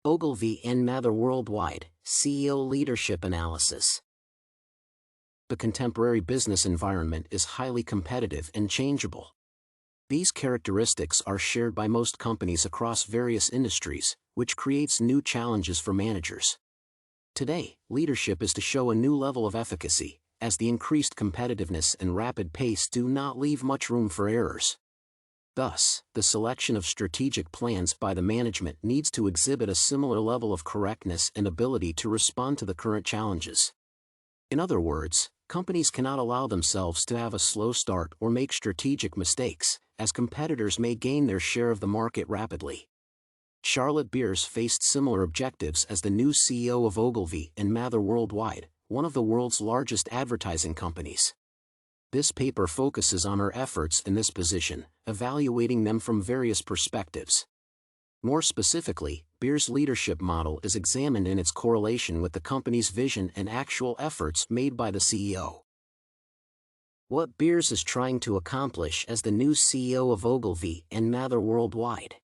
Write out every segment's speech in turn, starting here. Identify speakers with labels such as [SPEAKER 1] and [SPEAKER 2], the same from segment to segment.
[SPEAKER 1] Ogilvy and Mather Worldwide, CEO Leadership Analysis. The contemporary business environment is highly competitive and changeable. These characteristics are shared by most companies across various industries, which creates new challenges for managers. Today, leadership is to show a new level of efficacy, as the increased competitiveness and rapid pace do not leave much room for errors. Thus, the selection of strategic plans by the management needs to exhibit a similar level of correctness and ability to respond to the current challenges. In other words, companies cannot allow themselves to have a slow start or make strategic mistakes, as competitors may gain their share of the market rapidly. Charlotte Beers faced similar objectives as the new CEO of Ogilvy and Mather Worldwide, one of the world's largest advertising companies. This paper focuses on her efforts in this position, evaluating them from various perspectives. More specifically, Beers' leadership model is examined in its correlation with the company's vision and actual efforts made by the CEO. What Beers is trying to accomplish as the new CEO of Ogilvy and Mather Worldwide.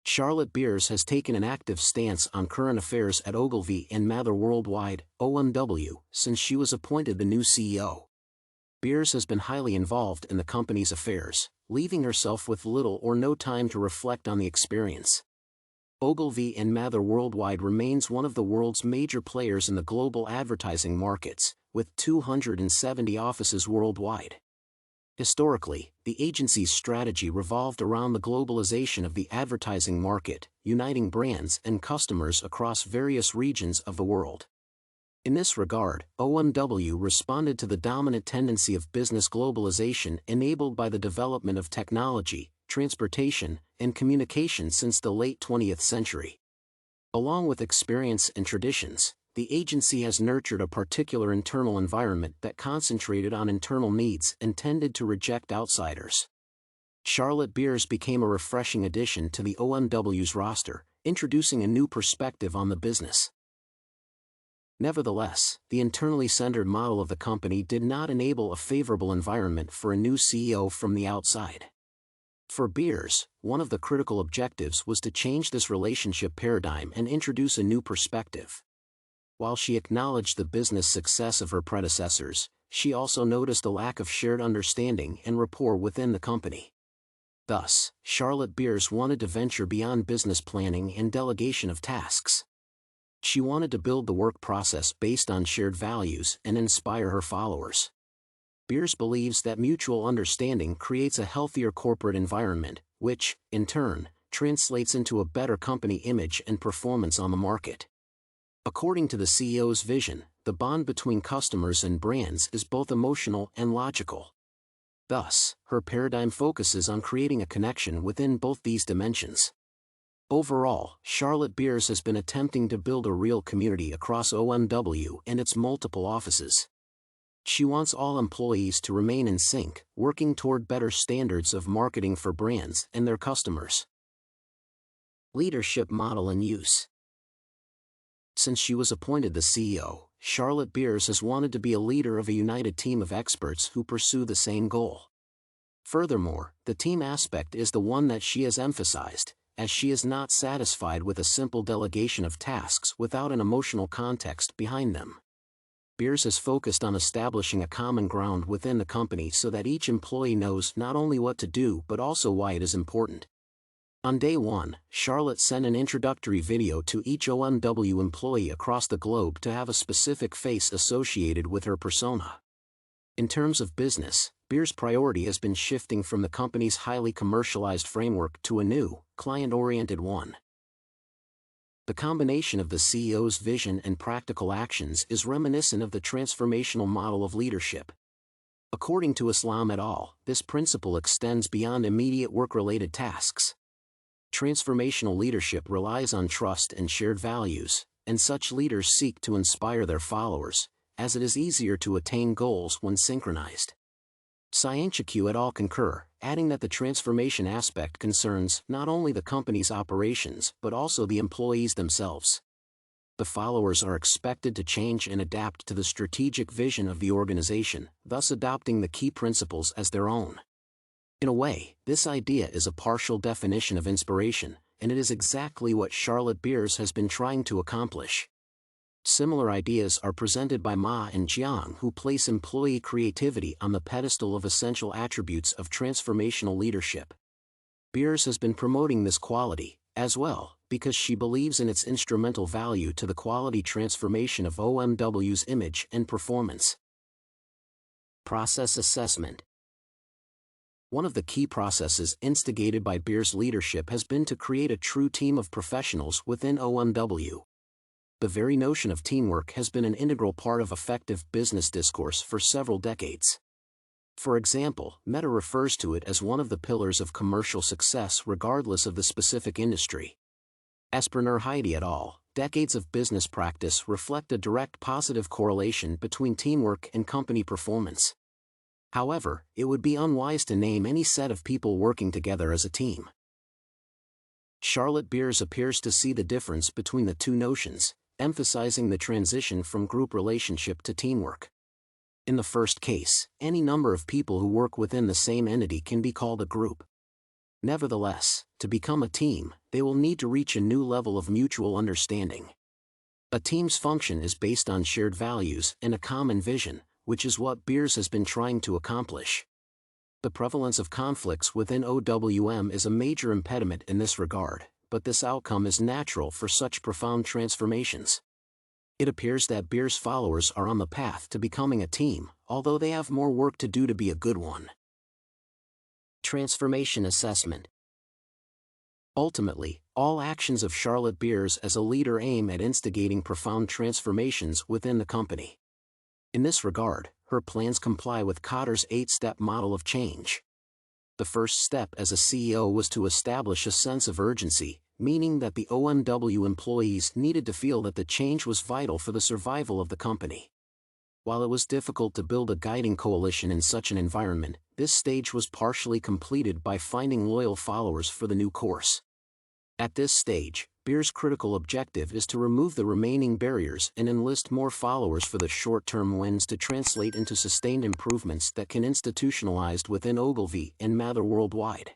[SPEAKER 1] Charlotte Beers has taken an active stance on current affairs at Ogilvy and Mather Worldwide, OMW, since she was appointed the new CEO. Beers has been highly involved in the company's affairs, leaving herself with little or no time to reflect on the experience. Ogilvy and Mather Worldwide remains one of the world's major players in the global advertising markets, with 270 offices worldwide. Historically, the agency's strategy revolved around the globalization of the advertising market, uniting brands and customers across various regions of the world. In this regard, OMW responded to the dominant tendency of business globalization enabled by the development of technology, transportation, and communication since the late 20th century. Along with experience and traditions, the agency has nurtured a particular internal environment that concentrated on internal needs and tended to reject outsiders. Charlotte Beers became a refreshing addition to the OMW's roster, introducing a new perspective on the business. Nevertheless, the internally centered model of the company did not enable a favorable environment for a new CEO from the outside. For Beers, one of the critical objectives was to change this relationship paradigm and introduce a new perspective. While she acknowledged the business success of her predecessors, she also noticed a lack of shared understanding and rapport within the company. Thus, Charlotte Beers wanted to venture beyond business planning and delegation of tasks. She wanted to build the work process based on shared values and inspire her followers. Beers believes that mutual understanding creates a healthier corporate environment, which, in turn, translates into a better company image and performance on the market. According to the CEO's vision, the bond between customers and brands is both emotional and logical. Thus, her paradigm focuses on creating a connection within both these dimensions. Overall, Charlotte Beers has been attempting to build a real community across OMW and its multiple offices. She wants all employees to remain in sync, working toward better standards of marketing for brands and their customers. Leadership model in use. Since she was appointed the CEO, Charlotte Beers has wanted to be a leader of a united team of experts who pursue the same goal. Furthermore, the team aspect is the one that she has emphasized, as she is not satisfied with a simple delegation of tasks without an emotional context behind them. Beers has focused on establishing a common ground within the company so that each employee knows not only what to do but also why it is important. On day one, Charlotte sent an introductory video to each OMW employee across the globe to have a specific face associated with her persona. In terms of business, Beers' priority has been shifting from the company's highly commercialized framework to a new, client-oriented one. The combination of the CEO's vision and practical actions is reminiscent of the transformational model of leadership. According to Islam et al., this principle extends beyond immediate work-related tasks. Transformational leadership relies on trust and shared values, and such leaders seek to inspire their followers, as it is easier to attain goals when synchronized. Scientific et al. Concur, adding that the transformation aspect concerns not only the company's operations but also the employees themselves. The followers are expected to change and adapt to the strategic vision of the organization, thus adopting the key principles as their own. In a way, this idea is a partial definition of inspiration, and it is exactly what Charlotte Beers has been trying to accomplish. Similar ideas are presented by Ma and Jiang, who place employee creativity on the pedestal of essential attributes of transformational leadership. Beers has been promoting this quality, as well, because she believes in its instrumental value to the quality transformation of OMW's image and performance. Process assessment. One of the key processes instigated by Beers' leadership has been to create a true team of professionals within OMW. The very notion of teamwork has been an integral part of effective business discourse for several decades. For example, Meta refers to it as one of the pillars of commercial success regardless of the specific industry. As per Heidi et al., decades of business practice reflect a direct positive correlation between teamwork and company performance. However, it would be unwise to name any set of people working together as a team. Charlotte Beers appears to see the difference between the two notions, emphasizing the transition from group relationship to teamwork. In the first case, any number of people who work within the same entity can be called a group. Nevertheless, to become a team, they will need to reach a new level of mutual understanding. A team's function is based on shared values and a common vision, which is what Beers has been trying to accomplish. The prevalence of conflicts within OWM is a major impediment in this regard, but this outcome is natural for such profound transformations. It appears that Beers' followers are on the path to becoming a team, although they have more work to do to be a good one. Transformation assessment. Ultimately, all actions of Charlotte Beers as a leader aim at instigating profound transformations within the company. In this regard, her plans comply with Kotter's 8-step model of change. The first step as a CEO was to establish a sense of urgency, meaning that the OMW employees needed to feel that the change was vital for the survival of the company. While it was difficult to build a guiding coalition in such an environment, this stage was partially completed by finding loyal followers for the new course. At this stage, Beers' critical objective is to remove the remaining barriers and enlist more followers for the short-term wins to translate into sustained improvements that can institutionalized within Ogilvy and Mather worldwide.